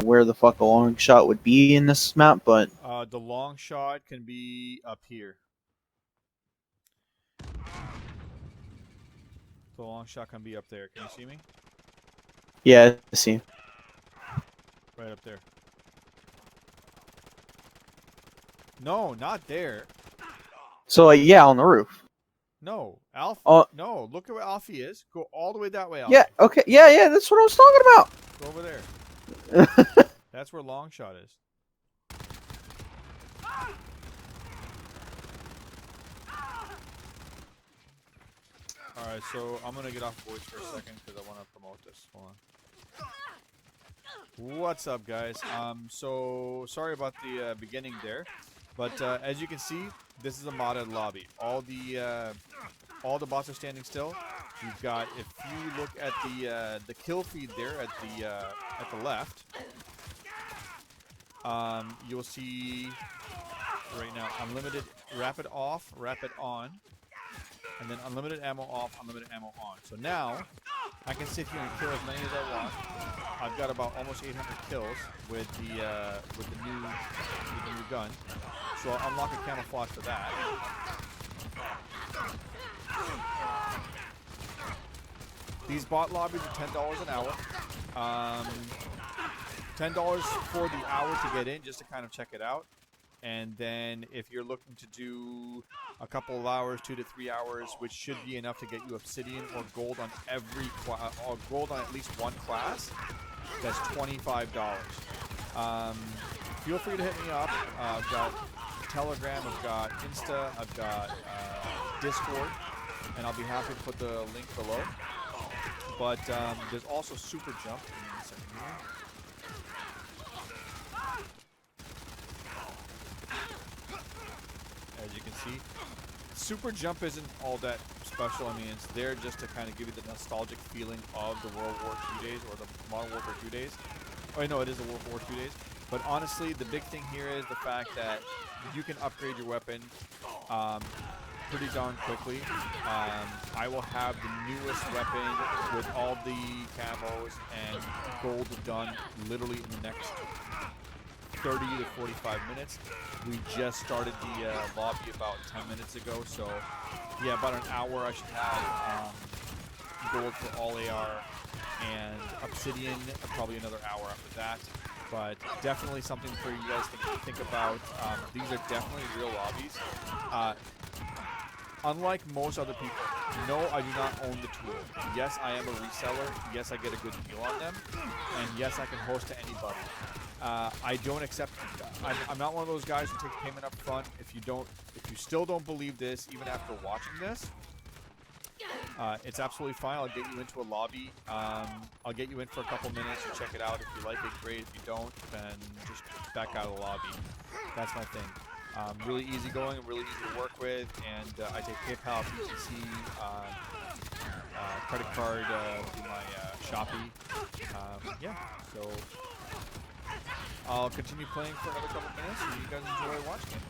where the fuck a long shot would be in this map, but the long shot can be up here. The long shot can be up there. Can you see me? yeah, I see. Right up there. No, not there. So yeah, on the roof. No, Alf. No, look at where Alfie is. Go all the way that way, Alfie. Yeah. Okay. Yeah. That's what I was talking about. Go over there. That's where long shot is. Alright, so I'm going to get off voice for a second because I want to promote this. Hold on. What's up, guys? So sorry about the beginning there, but as you can see, this is a modded lobby. All the bots are standing still. You've got, if you look at the kill feed there at the left, you'll see right now unlimited rapid off, rapid on. And then unlimited ammo off, unlimited ammo on. So now, I can sit here and kill as many as I want. I've got about almost 800 kills with the new gun. So I'll unlock a camouflage for that. These bot lobbies are $10 an hour. $10 for the hour to get in, just to kind of check it out. And then if you're looking to do a couple of hours, 2 to 3 hours, which should be enough to get you obsidian or gold on every class, or gold on at least one class, that's $25. Feel free to hit me up. I've got Telegram, I've got Insta, I've got Discord, and I'll be happy to put the link below. But there's also Super Jump. Give me a second here. As you can see, Super Jump isn't all that special. I mean, it's there just to kind of give you the nostalgic feeling of the World War II days, or the Modern Warfare 2 days. Oh, no, it is the World War II days. But honestly, the big thing here is the fact that you can upgrade your weapon pretty darn quickly. I will have the newest weapon with all the camos and gold done literally in the next 30 to 45 minutes. We just started the lobby about 10 minutes ago, so yeah, about an hour I should have gold for all AR, and obsidian probably another hour after that. But definitely something for you guys to think about. These are definitely real lobbies. Unlike most other people, no, I do not own the tool. Yes, I am a reseller. Yes, I get a good deal on them, and yes, I can host to anybody. I don't accept. I'm not one of those guys who takes payment up front. If you still don't believe this, even after watching this, it's absolutely fine. I'll get you into a lobby. I'll get you in for a couple minutes and check it out. If you like it, great. If you don't, then just back out of the lobby. That's my thing. Really easygoing, really easy to work with, and I take PayPal, PTC, credit card, do my Shopee. Yeah, so I'll continue playing for another couple minutes, and you guys enjoy watching it.